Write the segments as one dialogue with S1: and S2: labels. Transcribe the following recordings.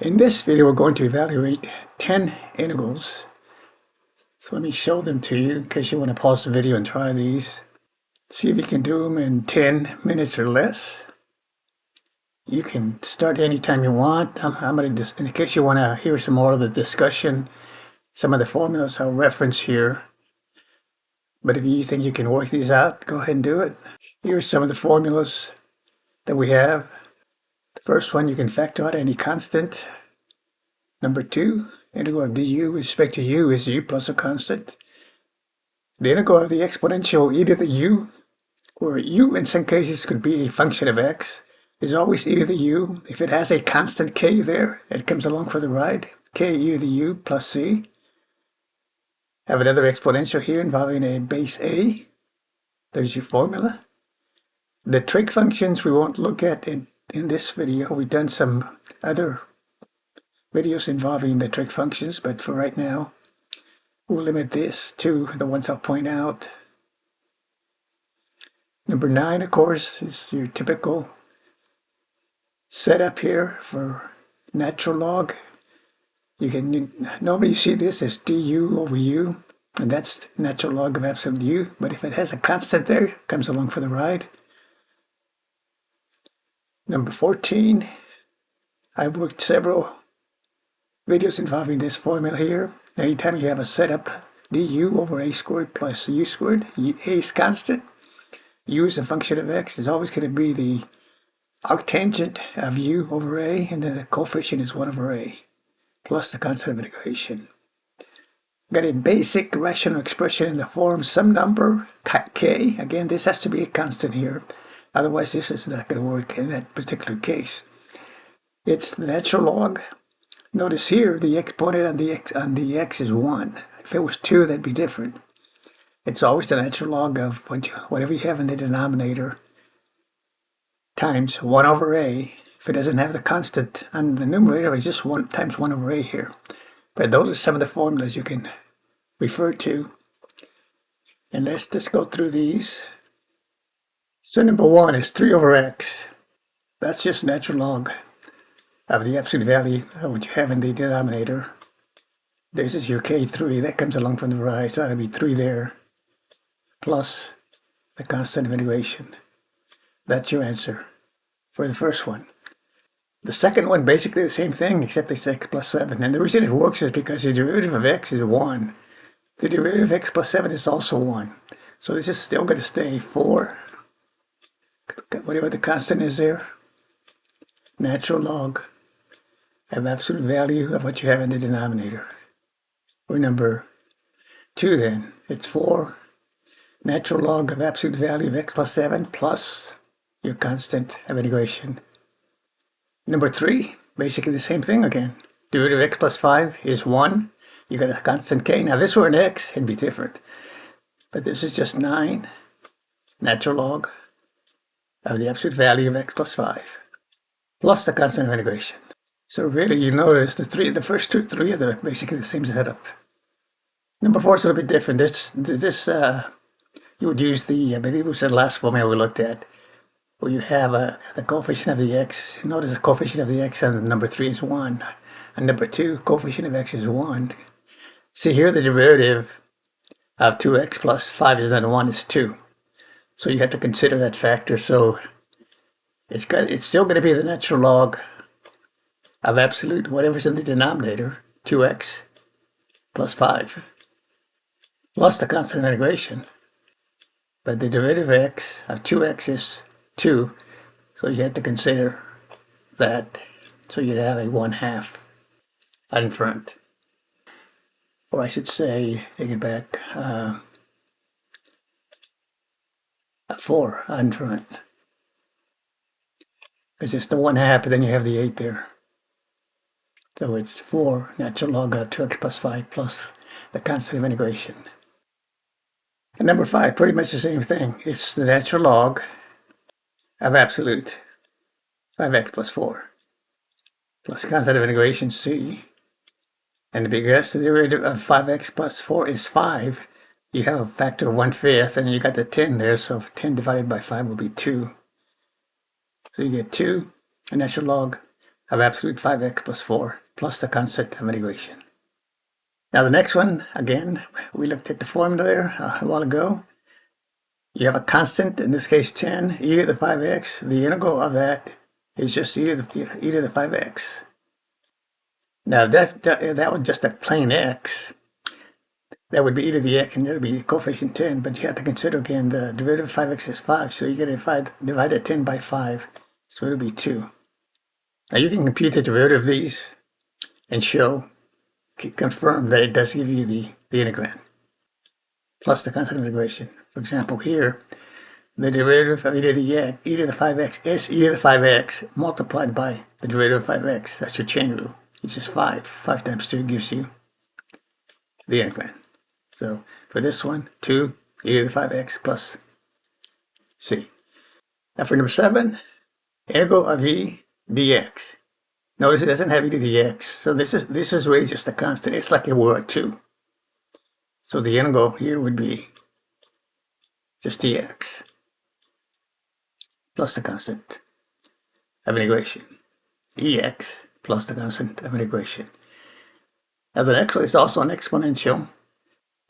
S1: In this video, we're going to evaluate 10 integrals. So let me show them to you in case you want to pause the video and try these. See if you can do them in 10 minutes or less. You can start anytime you want. I'm going to just, in case you want to hear some more of the discussion, some of the formulas I'll reference here. But if you think you can work these out, go ahead and do it. Here are some of the formulas that we have. The first one, you can factor out any constant. Number 2, integral of du with respect to u is u plus a constant. The integral of the exponential e to the u, where u in some cases could be a function of x, is always e to the u. If it has a constant k there, it comes along for the ride. K e to the u plus c. Have another exponential here involving a base a. There's your formula. The trig functions we won't look at in this video. We've done some other videos involving the trig functions, but for right now, we'll limit this to the ones I'll point out. Number 9, of course, is your typical setup here for natural log. You can normally see this as du over u, and that's natural log of absolute u, but if it has a constant there, it comes along for the ride. Number 14, I've worked several videos involving this formula here. Anytime you have a setup du over a squared plus u squared, a is constant, u is a function of x, is always going to be the arctangent of u over a, and then the coefficient is 1 over a, plus the constant of integration. Got a basic rational expression in the form some number, k. Again, this has to be a constant here. Otherwise, this is not going to work in that particular case. It's the natural log. Notice here, the exponent on the x is 1. If it was 2, that'd be different. It's always the natural log of whatever you have in the denominator times 1 over a. If it doesn't have the constant on the numerator, it's just 1 times 1 over a here. But those are some of the formulas you can refer to. And let's just go through these. So number 1 is 3 over x. That's just natural log of the absolute value of what you have in the denominator. This is your k3, that comes along from the right, so that'll be 3 there, plus the constant of integration. That's your answer for the first one. The second one, basically the same thing, except it's x plus 7. And the reason it works is because the derivative of x is 1. The derivative of x plus 7 is also 1. So this is still going to stay 4, whatever the constant is there, natural log of absolute value of what you have in the denominator. For number 2 then, it's 4 natural log of absolute value of x plus 7 plus your constant of integration. Number 3, basically the same thing again. Derivative of x plus 5 is 1. You got a constant k. Now this were an x, it'd be different. But this is just 9 natural log of the absolute value of x plus 5 plus the constant of integration. So really, you notice the first three are basically the same setup. Number 4 is a little bit different. You would use I believe it was the last formula we looked at, where you have the coefficient of the x. Notice the coefficient of the x on number 3 is 1. And number 2, coefficient of x is 1. See here, the derivative of 2x plus 5 is not 1, it's 2. So you have to consider that factor. So it's still going to be the natural log of absolute whatever's in the denominator, 2x plus 5, plus the constant of integration. But the derivative of x of 2x is 2, so you have to consider that. So you'd have a 1/2 out in front. Or I should say, take it back, a 4 out in front. Because it's the 1/2, but then you have the 8 there. So it's 4 natural log of 2x plus 5 plus the constant of integration. And number 5, pretty much the same thing. It's the natural log of absolute 5x plus 4 plus constant of integration c. And because the derivative of 5x plus 4 is 5, you have a factor of 1/5, and you got the 10 there, so 10 divided by 5 will be 2. So you get 2, a natural log of absolute 5x plus 4 plus the constant of integration. Now the next one, again, we looked at the formula there a while ago. You have a constant, in this case 10, e to the 5x. The integral of that is just e to the 5x. Now that was just a plain x. That would be e to the x, and that would be coefficient 10, but you have to consider again the derivative of 5x is 5, so you get to divide that 10 by 5, so it'll be 2. Now you can compute the derivative of these and confirm that it does give you the integrand, plus the constant of integration. For example, here, the derivative of e to the 5x is e to the 5x multiplied by the derivative of 5x. That's your chain rule. It's just 5. 5 times 2 gives you the integrand. So for this one, 2 e to the 5x plus c. Now for number 7, integral of e dx. Notice it doesn't have e to the x, so this is really just a constant. It's like it were a 2. So the integral here would be just dx plus the constant of integration. Ex plus the constant of integration. Now the next one is also an exponential,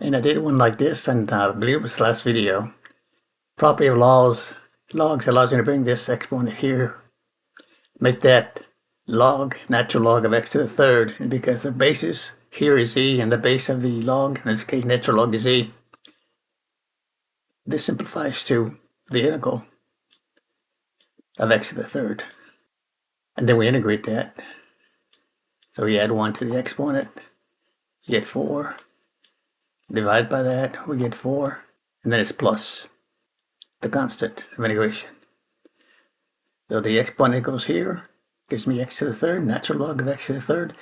S1: and I did one like this, and I believe it was the last video. Property of logs allows you to bring this exponent here, make that log, natural log of x to the third, and because the basis here is e, and the base of the log, in this case natural log is e, this simplifies to the integral of x to the third. And then we integrate that. So we add 1 to the exponent, you get 4. Divide by that, we get 4. And then it's plus the constant of integration. So the exponent goes here, gives me x to the third, natural log of x to the third.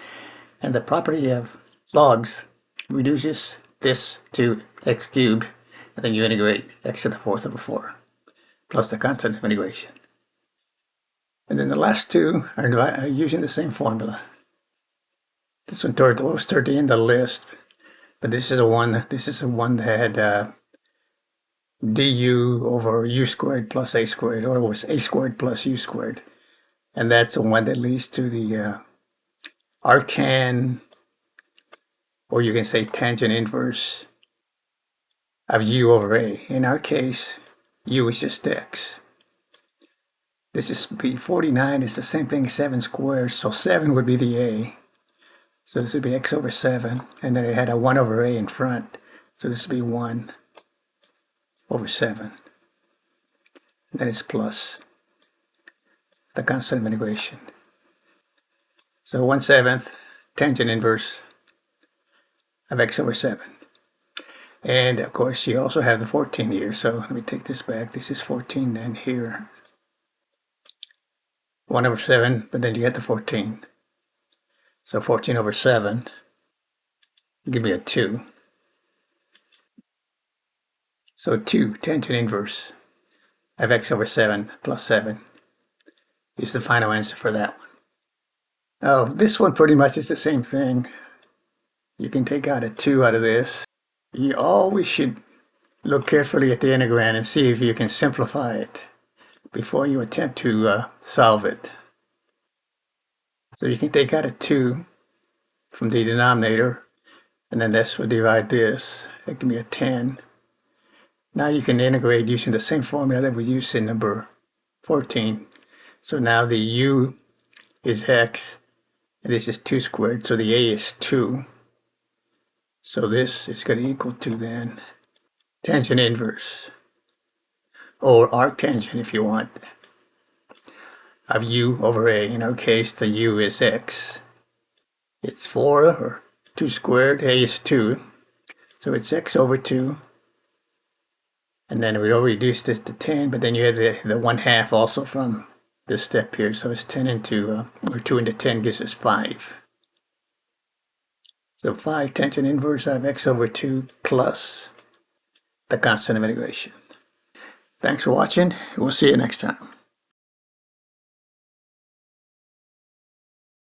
S1: And the property of logs reduces this to x cubed, and then you integrate x to the 4th over 4, plus the constant of integration. And then the last two are using the same formula. This one was toward the end of the list, but this is a one that had du over u squared plus a squared, or it was a squared plus u squared. And that's the one that leads to the arctan, or you can say tangent inverse of u over a. In our case, u is just x. This is 49 is the same thing as 7 squared, so 7 would be the a. So this would be x over 7, and then it had a 1 over a in front, so this would be 1 over 7. And then it's plus the constant of integration. So 1/7 tangent inverse of x over 7. And of course you also have the 14 here, so let me take this back. This is 14 then here. 1 over 7, but then you get the 14. So 14 over 7 give me a 2. So 2 tangent inverse of x over 7 plus 7 is the final answer for that one. Now this one pretty much is the same thing. You can take out a 2 out of this. You always should look carefully at the integrand and see if you can simplify it before you attempt to solve it. So you can take out a 2 from the denominator, and then this will divide this. That give me a 10. Now you can integrate using the same formula that we used in number 14. So now the u is x, and this is 2 squared, so the a is 2. So this is going to equal to then tangent inverse, or arctangent if you want, of u over a. In our case, the u is x. It's 4, or 2 squared, a is 2, so it's x over 2. And then we'll reduce this to 10, but then you have the 1/2 also from this step here, so it's 10 into, or 2 into 10 gives us 5. So 5 tangent inverse of x over 2 plus the constant of integration. Thanks for watching. We'll see you next time.